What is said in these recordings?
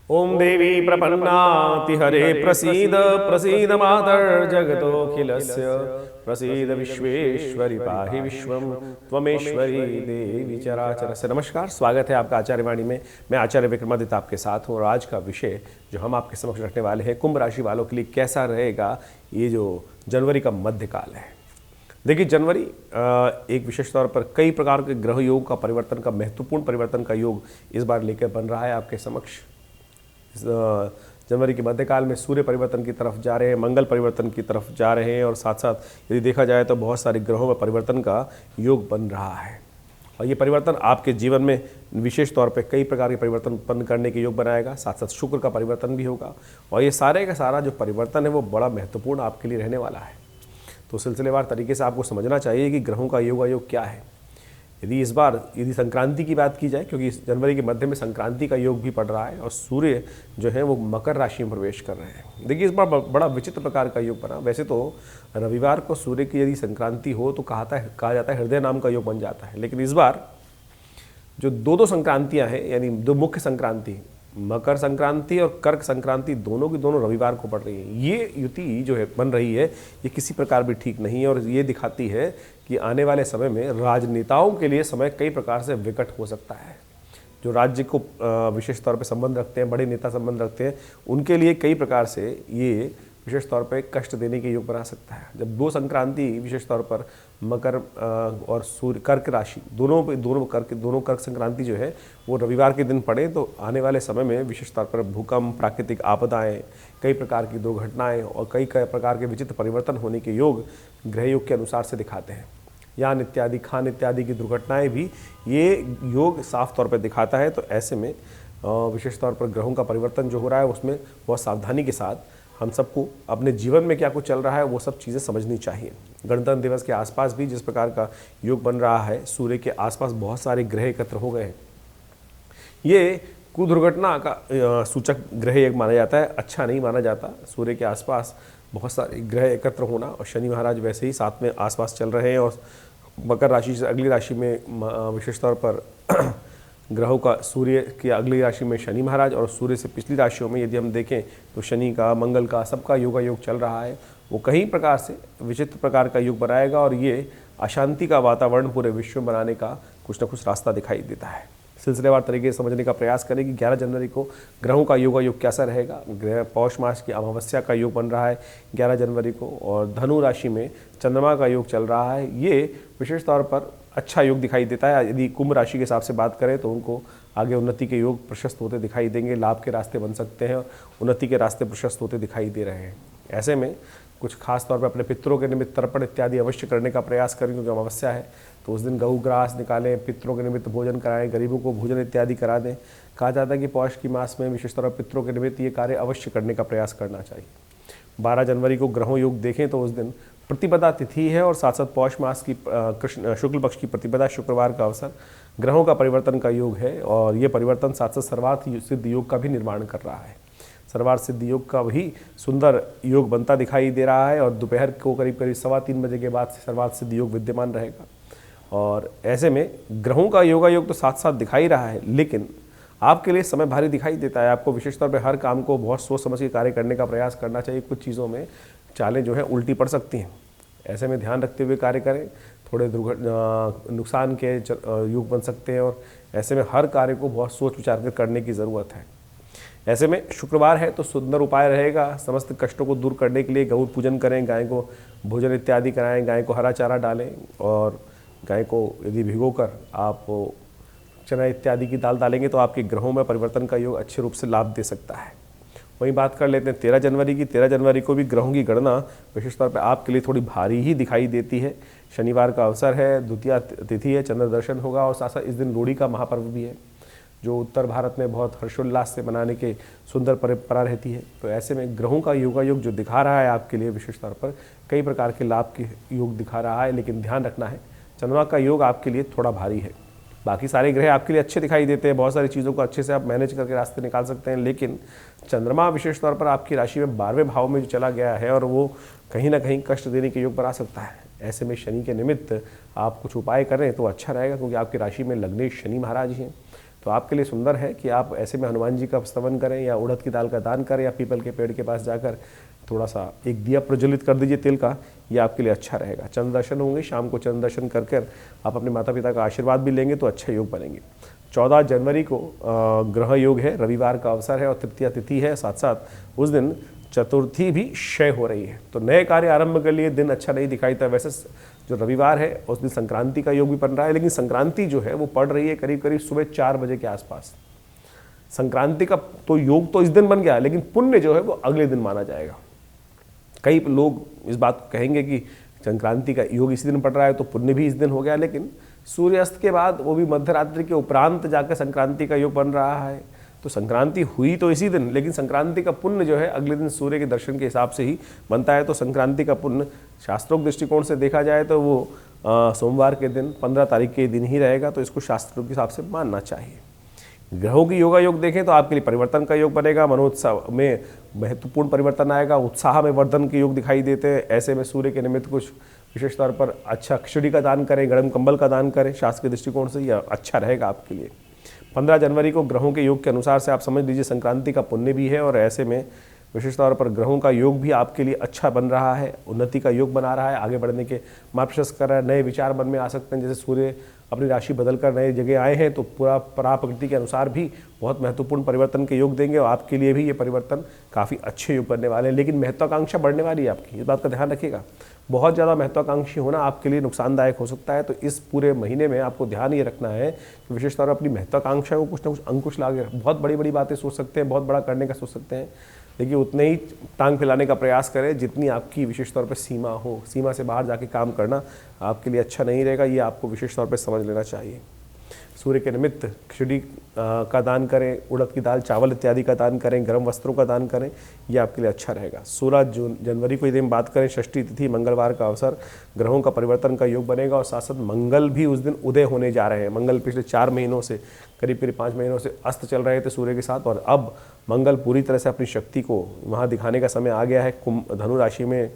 ओम देवी प्रपन्नाति हरे प्रसीद प्रसीद मातर् जगतोऽखिलस्य प्रसीद विश्वेश्वरी पाहि विश्वम त्वमेश्वरी देवी चराचर से। नमस्कार, स्वागत है आपका आचार्यवाणी में। मैं आचार्य विक्रमादित्य आपके साथ हूँ और आज का विषय जो हम आपके समक्ष रखने वाले हैं, कुंभ राशि वालों के लिए कैसा रहेगा ये जो जनवरी का मध्यकाल है। देखिए, जनवरी एक विशेष तौर पर कई प्रकार के ग्रह योग का परिवर्तन का महत्वपूर्ण परिवर्तन का योग इस बार लेकर बन रहा है आपके समक्ष। जनवरी के मध्यकाल में सूर्य परिवर्तन की तरफ जा रहे हैं, मंगल परिवर्तन की तरफ जा रहे हैं और साथ साथ यदि देखा जाए तो बहुत सारे ग्रहों में परिवर्तन का योग बन रहा है। और ये परिवर्तन आपके जीवन में विशेष तौर पे कई प्रकार के परिवर्तन उत्पन्न करने के योग बनाएगा। साथ साथ शुक्र का परिवर्तन भी होगा और ये सारे का सारा जो परिवर्तन है वो बड़ा महत्वपूर्ण आपके लिए रहने वाला है। तो सिलसिलेवार तरीके से आपको समझना चाहिए कि ग्रहों का योग क्या है। यदि संक्रांति की बात की जाए, क्योंकि इस जनवरी के मध्य में संक्रांति का योग भी पड़ रहा है और सूर्य जो है वो मकर राशि में प्रवेश कर रहे हैं। देखिए, इस बार बड़ा विचित्र प्रकार का योग बना। वैसे तो रविवार को सूर्य की यदि संक्रांति हो तो कहा जाता है हृदय नाम का योग बन जाता है, लेकिन इस बार जो दो संक्रांतियाँ हैं, यानी दो मुख्य संक्रांति मकर संक्रांति और कर्क संक्रांति दोनों की दोनों रविवार को पड़ रही है। ये युति जो है बन रही है ये किसी प्रकार भी ठीक नहीं है और ये दिखाती है कि आने वाले समय में राजनेताओं के लिए समय कई प्रकार से विकट हो सकता है। जो राज्य को विशेष तौर पे संबंध रखते हैं, बड़े नेता संबंध रखते हैं, उनके लिए कई प्रकार से ये विशेष तौर पे कष्ट देने के योग बना सकता है। जब दो संक्रांति विशेष तौर पर मकर और सूर्य कर्क राशि दोनों कर्क संक्रांति जो है वो रविवार के दिन पड़े तो आने वाले समय में विशेष तौर पर भूकंप, प्राकृतिक आपदाएं, कई प्रकार की दुर्घटनाएं और कई प्रकार के विचित्र परिवर्तन होने के योग ग्रह योग के अनुसार से दिखाते हैं। यान इत्यादि, खान इत्यादि की दुर्घटनाएं भी ये योग साफ तौर पर दिखाता है। तो ऐसे में विशेष तौर पर ग्रहों का परिवर्तन जो हो रहा है उसमें बहुत सावधानी के साथ हम सबको अपने जीवन में क्या कुछ चल रहा है वो सब चीज़ें समझनी चाहिए। गणतंत्र दिवस के आसपास भी जिस प्रकार का योग बन रहा है, सूर्य के आसपास बहुत सारे ग्रह एकत्र हो गए हैं। ये कुदुर्घटना का सूचक ग्रह एक माना जाता है, अच्छा नहीं माना जाता। सूर्य के आसपास बहुत सारे ग्रह एकत्र होना और शनि महाराज वैसे ही साथ में आसपास चल रहे हैं और मकर राशि से अगली राशि में विशेष तौर पर ग्रहों का सूर्य की अगली राशि में शनि महाराज और सूर्य से पिछली राशियों में यदि हम देखें तो शनि का, मंगल का, सबका योग चल रहा है। वो कई प्रकार से विचित्र प्रकार का योग बनाएगा और ये अशांति का वातावरण पूरे विश्व में बनाने का कुछ न कुछ रास्ता दिखाई देता है। सिलसिलेवार तरीके से समझने का प्रयास करें कि 11 जनवरी को ग्रहों का योग कैसा रहेगा। ग्रह पौष मास की अमावस्या का योग बन रहा है 11 जनवरी को और धनु राशि में चंद्रमा का योग चल रहा है। ये विशेष तौर पर अच्छा योग दिखाई देता है। यदि कुंभ राशि के हिसाब से बात करें तो उनको आगे उन्नति के योग प्रशस्त होते दिखाई देंगे, लाभ के रास्ते बन सकते हैं और उन्नति के रास्ते प्रशस्त होते दिखाई दे रहे हैं। ऐसे में कुछ खास तौर पर अपने पितरों के निमित्त तर्पण इत्यादि अवश्य करने का प्रयास करें, क्योंकि अमावस्या है तो उस दिन गऊ ग्रास निकालें, पितरों के निमित्त भोजन कराएं, गरीबों को भोजन इत्यादि करा दें। कहा जाता है कि पौष की मास में विशेष तौर पर पितरों के निमित्त ये कार्य अवश्य करने का प्रयास करना चाहिए। 12 जनवरी को ग्रहों योग देखें तो उस दिन प्रतिपदा तिथि है और साथ साथ पौष मास की शुक्ल पक्ष की प्रतिपदा शुक्रवार का अवसर ग्रहों का परिवर्तन का योग है और ये परिवर्तन साथ साथ सर्वार्थ सिद्ध योग का भी निर्माण कर रहा है। सर्वार्थ सिद्ध योग का भी सुंदर योग बनता दिखाई दे रहा है और दोपहर को करीब 3:15 बजे के बाद से सर्वार्थ सिद्ध योग विद्यमान रहेगा। और ऐसे में ग्रहों का योग तो साथ साथ दिखाई रहा है, लेकिन आपके लिए समय भारी दिखाई देता है। आपको विशेष तौर पर हर काम को बहुत सोच समझ के कार्य करने का प्रयास करना चाहिए। कुछ चीज़ों में चालें जो है उल्टी पड़ सकती हैं, ऐसे में ध्यान रखते हुए कार्य करें। थोड़े नुकसान के योग बन सकते हैं और ऐसे में हर कार्य को बहुत सोच विचार कर करने की ज़रूरत है। ऐसे में शुक्रवार है तो सुंदर उपाय रहेगा। समस्त कष्टों को दूर करने के लिए गौ पूजन करें, गाय को भोजन इत्यादि कराएं, गाय को हरा चारा डालें और गाय को यदि भिगोकर आप चना इत्यादि की दाल डालेंगे तो आपके ग्रहों में परिवर्तन का योग अच्छे रूप से लाभ दे सकता है। वहीं बात कर लेते हैं 13 जनवरी की। 13 जनवरी को भी ग्रहों की गणना विशेष तौर पर आपके लिए थोड़ी भारी ही दिखाई देती है। शनिवार का अवसर है, द्वितीया तिथि है, चंद्र दर्शन होगा और साथ साथ इस दिन लोहड़ी का महापर्व भी है, जो उत्तर भारत में बहुत हर्षोल्लास से मनाने के सुंदर परंपरा रहती है। तो ऐसे में ग्रहों का योग जो दिखा रहा है आपके लिए विशेष तौर पर कई प्रकार के लाभ के योग दिखा रहा है, लेकिन ध्यान रखना है चंद्रमा का योग आपके लिए थोड़ा भारी है। बाकी सारे ग्रह आपके लिए अच्छे दिखाई देते हैं, बहुत सारी चीज़ों को अच्छे से आप मैनेज करके रास्ते निकाल सकते हैं, लेकिन चंद्रमा विशेष तौर पर आपकी राशि में 12वें भाव में जो चला गया है और वो कहीं ना कहीं कष्ट देने के योग बना सकता है। ऐसे में शनि के निमित्त आप कुछ उपाय करें तो अच्छा रहेगा, क्योंकि आपकी राशि में लग्नेश शनि महाराज हैं। तो आपके लिए सुंदर है कि आप ऐसे में हनुमान जी का स्तवन करें या उड़द की दाल का दान करें या पीपल के पेड़ के पास जाकर थोड़ा सा एक दिया प्रज्वलित कर दीजिए तेल का, ये आपके लिए अच्छा रहेगा। चंद्र दर्शन होंगे, शाम को चंद्र दर्शन कर आप अपने माता पिता का आशीर्वाद भी लेंगे तो अच्छे योग बनेंगे। 14 जनवरी को ग्रह योग है, रविवार का अवसर है और तृतीया तिथि है, साथ साथ उस दिन चतुर्थी भी क्षय हो रही है, तो नए कार्य आरंभ के लिए दिन अच्छा नहीं दिखाई देता। वैसे जो रविवार है उस दिन संक्रांति का योग भी बन रहा है, लेकिन संक्रांति जो है वो पड़ रही है करीब करीब सुबह 4 बजे के आसपास। संक्रांति का तो योग तो इस दिन बन गया, लेकिन पुण्य जो है वो अगले दिन माना जाएगा। कई लोग इस बात को कहेंगे कि संक्रांति का योग इसी दिन पड़ रहा है तो पुण्य भी इस दिन हो गया, लेकिन सूर्यास्त के बाद, वो भी मध्यरात्रि के उपरांत जाकर संक्रांति का योग बन रहा है। तो संक्रांति हुई तो इसी दिन, लेकिन संक्रांति का पुण्य जो है अगले दिन सूर्य के दर्शन के हिसाब से ही बनता है। तो संक्रांति का पुण्य शास्त्रोक्त दृष्टिकोण से देखा जाए तो वो सोमवार के दिन 15 तारीख के दिन ही रहेगा, तो इसको शास्त्रों के हिसाब से मानना चाहिए। ग्रहों की योगा योग देखें तो आपके लिए परिवर्तन का योग बनेगा, मनोत्साह में महत्वपूर्ण परिवर्तन आएगा, उत्साह में वर्धन के योग दिखाई देते हैं। ऐसे में सूर्य के निमित्त कुछ विशेष तौर पर अच्छा खिचड़ी का दान करें, गर्म कंबल का दान करें, शास्त्र के दृष्टिकोण से यह अच्छा रहेगा आपके लिए। 15 जनवरी को ग्रहों के योग के अनुसार से आप समझ लीजिए संक्रांति का पुण्य भी है, और ऐसे में विशेष तौर पर ग्रहों का योग भी आपके लिए अच्छा बन रहा है, उन्नति का योग बना रहा है, आगे बढ़ने के मार्ग प्रशस्त कर रहा है, नए विचार मन में आ सकते हैं। जैसे सूर्य अपनी राशि बदलकर नए जगह आए हैं तो पूरा प्रकृति के अनुसार भी बहुत महत्वपूर्ण परिवर्तन के योग देंगे, और आपके लिए भी ये परिवर्तन काफ़ी अच्छे योग बनने वाले हैं। लेकिन महत्वाकांक्षा बढ़ने वाली है आपकी, इस बात का ध्यान रखिएगा। बहुत ज़्यादा महत्वाकांक्षी होना आपके लिए नुकसानदायक हो सकता है, तो इस पूरे महीने में आपको ध्यान ये रखना है कि विशेष तौर पर अपनी महत्वाकांक्षा को कुछ ना कुछ अंकुश लागे। बहुत बड़ी बड़ी बातें सोच सकते हैं, बहुत बड़ा करने का सोच सकते हैं, लेकिन उतने ही टांग फैलाने का प्रयास करें जितनी आपकी विशेष तौर पर सीमा हो। सीमा से बाहर जाके काम करना आपके लिए अच्छा नहीं रहेगा, ये आपको विशेष तौर पर समझ लेना चाहिए। सूर्य के निमित्त खिचड़ी का दान करें, उड़द की दाल, चावल इत्यादि का दान करें, गर्म वस्त्रों का दान करें, यह आपके लिए अच्छा रहेगा। 16 जनवरी को यदि हम बात करें, षष्ठी तिथि मंगलवार का अवसर, ग्रहों का परिवर्तन का योग बनेगा, और साथ साथ मंगल भी उस दिन उदय होने जा रहे हैं। मंगल पिछले 4 महीनों से, करीब करीब 5 महीनों से अस्त चल रहे थे सूर्य के साथ, और अब मंगल पूरी तरह से अपनी शक्ति को वहाँ दिखाने का समय आ गया है। कुंभ धनु राशि में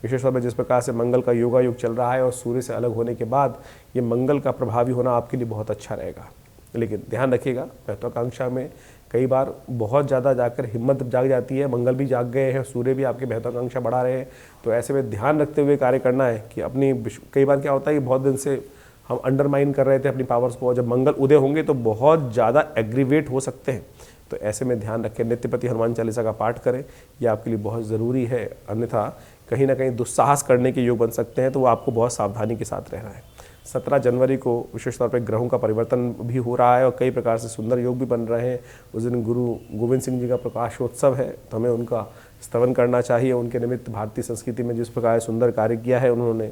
विशेष तौर पर जिस प्रकार से मंगल का योगा योग चल रहा है, और सूर्य से अलग होने के बाद ये मंगल का प्रभावी होना आपके लिए बहुत अच्छा रहेगा। लेकिन ध्यान रखिएगा, महत्वाकांक्षा में कई बार बहुत ज़्यादा जाकर हिम्मत जाग जाती है। मंगल भी जाग गए हैं, सूर्य भी आपकी महत्वाकांक्षा बढ़ा रहे हैं, तो ऐसे में ध्यान रखते हुए कार्य करना है कि अपनी, कई बार क्या होता है कि बहुत दिन से हम अंडरमाइन कर रहे थे अपनी पावर्स को, जब मंगल उदय होंगे तो बहुत ज़्यादा एग्रीवेट हो सकते हैं। तो ऐसे में ध्यान रखें, नित्यपति हनुमान चालीसा का पाठ करें, यह आपके लिए बहुत ज़रूरी है। अन्यथा कहीं ना कहीं दुस्साहस करने के योग बन सकते हैं, तो वो आपको बहुत सावधानी के साथ रहना है। 17 जनवरी को विशेष तौर पर ग्रहों का परिवर्तन भी हो रहा है और कई प्रकार से सुंदर योग भी बन रहे हैं। उस दिन गुरु गोविंद सिंह जी का प्रकाशोत्सव है, तो हमें उनका स्तवन करना चाहिए। उनके निमित्त भारतीय संस्कृति में जिस प्रकार सुंदर कार्य किया है, उन्होंने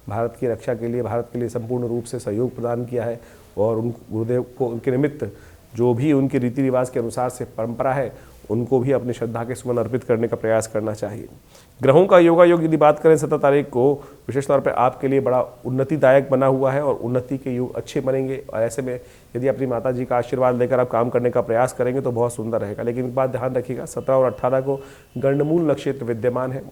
भारत की रक्षा के लिए, भारत के लिए संपूर्ण रूप से सहयोग प्रदान किया है, और उन गुरुदेव को, उनके निमित्त जो भी उनके रीति रिवाज के अनुसार से परंपरा है, उनको भी अपनी श्रद्धा के सुमन अर्पित करने का प्रयास करना चाहिए। ग्रहों का योगा योग यदि बात करें 17 तारीख को, विशेष तौर पर आपके लिए बड़ा उन्नतिदायक बना हुआ है, और उन्नति के योग अच्छे बनेंगे। और ऐसे में यदि अपनी माता जी का आशीर्वाद लेकर आप काम करने का प्रयास करेंगे तो बहुत सुंदर रहेगा। लेकिन एक बात ध्यान रखिएगा, 17 और 18 को गंडमूल नक्षत्र विद्यमान है,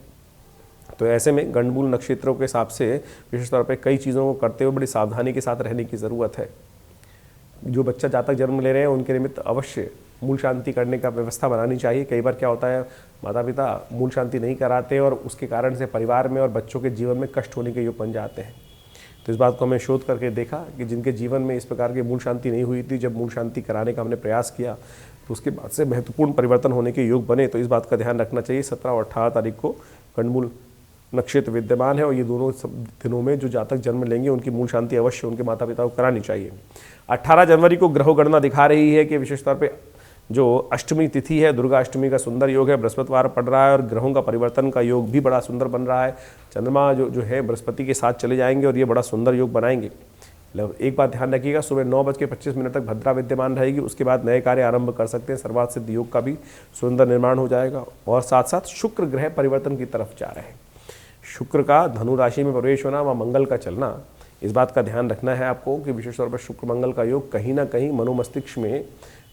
तो ऐसे में गंडमूल नक्षत्रों के हिसाब से विशेष तौर पर कई चीज़ों को करते हुए बड़ी सावधानी के साथ रहने की ज़रूरत है। जो बच्चा जातक जन्म ले रहे हैं उनके निमित्त अवश्य मूल शांति करने का व्यवस्था बनानी चाहिए। कई बार क्या होता है, माता पिता मूल शांति नहीं कराते और उसके कारण से परिवार में और बच्चों के जीवन में कष्ट होने के योग बन जाते हैं। तो इस बात को हमें शोध करके देखा कि जिनके जीवन में इस प्रकार की मूल शांति नहीं हुई थी, जब मूल शांति कराने का हमने प्रयास किया तो उसके बाद से महत्वपूर्ण परिवर्तन होने के योग बने। तो इस बात का ध्यान रखना चाहिए। 17 और 18 तारीख को गंडमूल नक्षत्र विद्यमान है, और ये दोनों दिनों में जो जातक जन्म लेंगे उनकी मूल शांति अवश्य उनके माता पिता को करानी चाहिए। 18 जनवरी को ग्रह गणना दिखा रही है कि विशेष तौर पे जो अष्टमी तिथि है, दुर्गा अष्टमी का सुंदर योग है, बृहस्पतिवार पड़ रहा है, और ग्रहों का परिवर्तन का योग भी बड़ा सुंदर बन रहा है। चंद्रमा जो है बृहस्पति के साथ चले जाएंगे और ये बड़ा सुंदर योग बनाएंगे। एक बात ध्यान रखिएगा, सुबह 9:25 तक भद्रा विद्यमान रहेगी, उसके बाद नए कार्य आरंभ कर सकते हैं। सर्वार्थ सिद्ध योग का भी सुंदर निर्माण हो जाएगा, और साथ साथ शुक्र ग्रह परिवर्तन की तरफ जा रहे हैं। शुक्र का धनु राशि में प्रवेश होना व मंगल का चलना, इस बात का ध्यान रखना है आपको कि विशेष तौर पर शुक्र मंगल का योग कहीं ना कहीं मनोमस्तिष्क में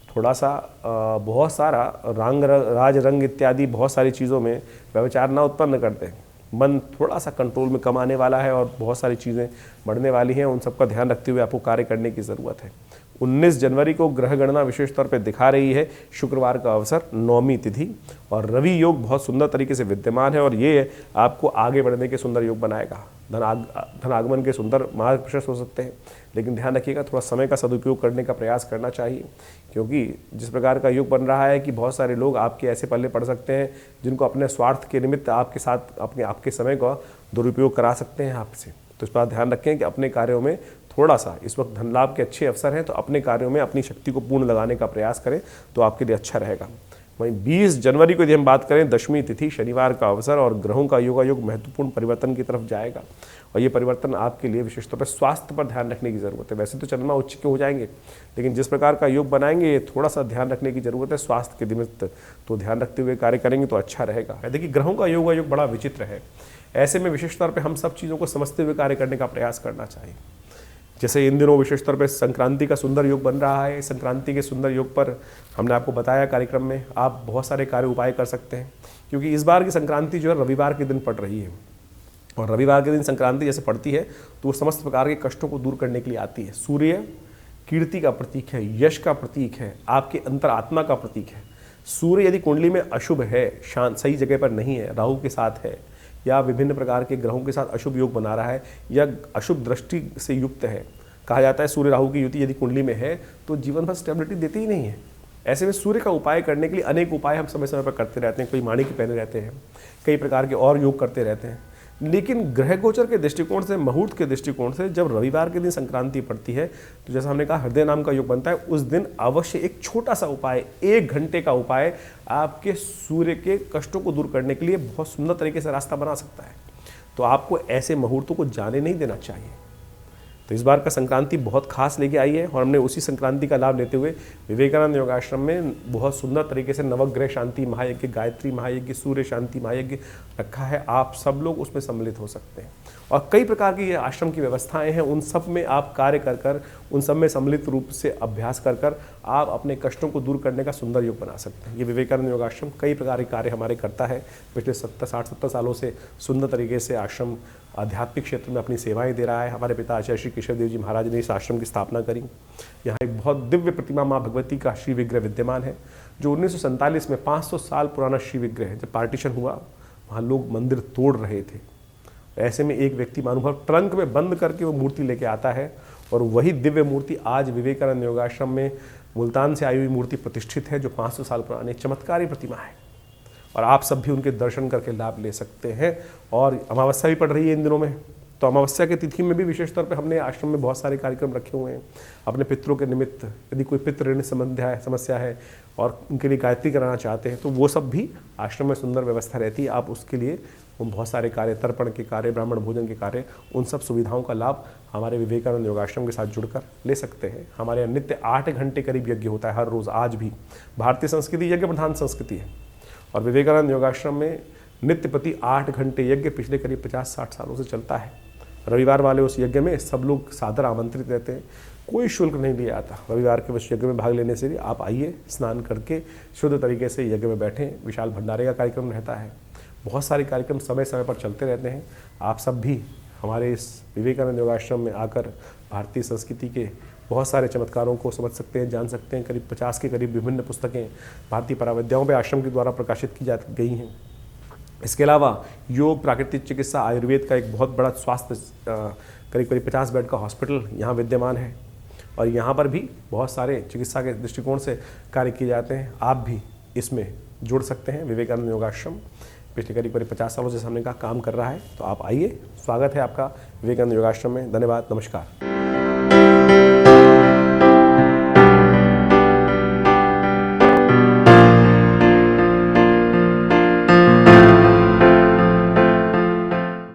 थोड़ा सा बहुत सारा राज रंग इत्यादि बहुत सारी चीज़ों में व्यवचार ना उत्पन्न करते हैं। मन थोड़ा सा कंट्रोल में कम आने वाला है और बहुत सारी चीज़ें बढ़ने वाली हैं, उन सबका ध्यान रखते हुए आपको कार्य करने की ज़रूरत है। 19 जनवरी को ग्रह गणना विशेष तौर पे दिखा रही है शुक्रवार का अवसर, 9वीं तिथि, और रवि योग बहुत सुंदर तरीके से विद्यमान है और ये आपको आगे बढ़ने के सुंदर योग बनाएगा। धन आगमन के सुंदर मार्ग प्रशस्त हो सकते हैं, लेकिन ध्यान रखिएगा थोड़ा समय का सदुपयोग करने का प्रयास करना चाहिए, क्योंकि जिस प्रकार का योग बन रहा है कि बहुत सारे लोग आपके ऐसे पल्ले पड़ सकते हैं जिनको अपने स्वार्थ के निमित्त आपके साथ आपके समय का दुरुपयोग करा सकते हैं आपसे। तो इस पर ध्यान रखें कि अपने कार्यों में थोड़ा सा, इस वक्त धन लाभ के अच्छे अवसर हैं तो अपने कार्यों में अपनी शक्ति को पूर्ण लगाने का प्रयास करें तो आपके लिए अच्छा रहेगा। वहीं 20 जनवरी को यदि हम बात करें, 10वीं तिथि, शनिवार का अवसर और ग्रहों का योगायोग महत्वपूर्ण परिवर्तन की तरफ जाएगा और ये परिवर्तन आपके लिए विशेष तौर पर स्वास्थ्य पर ध्यान रखने की जरूरत है। वैसे तो चंद्रमा उच्च के हो जाएंगे, लेकिन जिस प्रकार का योग बनाएंगे थोड़ा सा ध्यान रखने की जरूरत है स्वास्थ्य के निमित्त, तो ध्यान रखते हुए कार्य करेंगे तो अच्छा रहेगा। देखिए ग्रहों का योगायोग बड़ा विचित्र है, ऐसे में विशेष तौर पर हम सब चीज़ों को समझते हुए कार्य करने का प्रयास करना चाहिए। जैसे इन दिनों विशेष तौर पर संक्रांति का सुंदर योग बन रहा है, संक्रांति के सुंदर योग पर हमने आपको बताया कार्यक्रम में, आप बहुत सारे कार्य उपाय कर सकते हैं, क्योंकि इस बार की संक्रांति जो है रविवार के दिन पड़ रही है और रविवार के दिन संक्रांति जैसे पड़ती है तो वो समस्त प्रकार के कष्टों को दूर करने के लिए आती है। सूर्य कीर्ति का प्रतीक है, यश का प्रतीक है, आपके अंतरात्मा का प्रतीक है। सूर्य यदि कुंडली में अशुभ है, शांत सही जगह पर नहीं है, राहु के साथ है या विभिन्न प्रकार के ग्रहों के साथ अशुभ योग बना रहा है या अशुभ दृष्टि से युक्त है, कहा जाता है सूर्य राहु की युति यदि कुंडली में है तो जीवन भर स्टेबिलिटी देती ही नहीं है। ऐसे में सूर्य का उपाय करने के लिए अनेक उपाय हम समय समय पर करते रहते हैं, कोई माणिक्य पहने रहते हैं, कई प्रकार के और योग करते रहते हैं, लेकिन ग्रह गोचर के दृष्टिकोण से, मुहूर्त के दृष्टिकोण से जब रविवार के दिन संक्रांति पड़ती है तो जैसा हमने कहा हृदय नाम का योग बनता है, उस दिन अवश्य एक छोटा सा उपाय, 1 घंटे का उपाय आपके सूर्य के कष्टों को दूर करने के लिए बहुत सुंदर तरीके से रास्ता बना सकता है। तो आपको ऐसे मुहूर्तों को जाने नहीं देना चाहिए। तो इस बार का संक्रांति बहुत खास लेके आई है और हमने उसी संक्रांति का लाभ लेते हुए विवेकानंद योगाश्रम में बहुत सुंदर तरीके से नवग्रह शांति महायज्ञ, गायत्री महायज्ञ, सूर्य शांति महायज्ञ रखा है। आप सब लोग उसमें सम्मिलित हो सकते हैं और कई प्रकार की ये आश्रम की व्यवस्थाएं हैं, उन सब में आप कार्य कर उन सब में सम्मिलित रूप से अभ्यास कर आप अपने कष्टों को दूर करने का सुंदर योग बना सकते हैं। ये विवेकानंद योगाश्रम कई प्रकार के कार्य हमारे करता है। पिछले 60-70 सालों से सुंदर तरीके से आश्रम आध्यात्मिक क्षेत्र में अपनी सेवाएं दे रहा है। हमारे पिता आचार्य श्री केशव देव जी महाराज ने इस आश्रम की स्थापना करी। यहाँ एक बहुत दिव्य प्रतिमा माँ भगवती का श्री विग्रह विद्यमान है, जो 1947 में 500 साल पुराना श्री विग्रह है। जब पार्टीशन हुआ वहाँ लोग मंदिर तोड़ रहे थे, ऐसे में एक व्यक्ति मानुभव ट्रंक में बंद करके वो मूर्ति लेके आता है और वही दिव्य मूर्ति आज विवेकानंद योगाश्रम में मुल्तान से आई हुई मूर्ति प्रतिष्ठित है, जो 500 साल पुरानी चमत्कारी प्रतिमा है और आप सब भी उनके दर्शन करके लाभ ले सकते हैं। और अमावस्या भी पड़ रही है इन दिनों में, तो अमावस्या की तिथि में भी विशेष तौर पे हमने आश्रम में बहुत सारे कार्यक्रम रखे हुए हैं अपने पितरों के निमित्त। यदि कोई पितृ ऋण समस्या है और उनके लिए गायत्री कराना चाहते हैं तो वो सब भी आश्रम में सुंदर व्यवस्था रहती है। आप उसके लिए बहुत सारे कार्य, तर्पण के कार्य, ब्राह्मण भोजन के कार्य, उन सब सुविधाओं का लाभ हमारे विवेकानंद योगाश्रम के साथ जुड़कर ले सकते हैं। हमारे यहाँ नित्य 8 घंटे करीब यज्ञ होता है हर रोज़। आज भी भारतीय संस्कृति यज्ञ प्रधान संस्कृति है और विवेकानंद योगाश्रम में नित्य प्रति 8 घंटे यज्ञ पिछले करीब 50-60 सालों से चलता है। रविवार वाले उस यज्ञ में सब लोग सादर आमंत्रित रहते हैं, कोई शुल्क नहीं लिया जाता। रविवार के उस यज्ञ में भाग लेने से भी आप आइए, स्नान करके शुद्ध तरीके से यज्ञ में बैठें। विशाल भंडारे का कार्यक्रम रहता है, बहुत सारे कार्यक्रम समय समय पर चलते रहते हैं। आप सब भी हमारे इस विवेकानंद योगाश्रम में आकर भारतीय संस्कृति के बहुत सारे चमत्कारों को समझ सकते हैं, जान सकते हैं। करीब 50 के करीब विभिन्न पुस्तकें भारतीय पराविद्याओं पे आश्रम के द्वारा प्रकाशित की जा गई हैं। इसके अलावा योग, प्राकृतिक चिकित्सा, आयुर्वेद का एक बहुत बड़ा स्वास्थ्य करीब 50 बेड का हॉस्पिटल यहाँ विद्यमान है और यहाँ पर भी बहुत सारे चिकित्सा के दृष्टिकोण से कार्य किए जाते हैं। आप भी इसमें जुड़ सकते हैं। विवेकानंद योगाश्रम पिछले करीब 50 सालों से हमने कहा काम कर रहा है, तो आप आइए, स्वागत है आपका विवेकानंद योगाश्रम में। धन्यवाद, नमस्कार।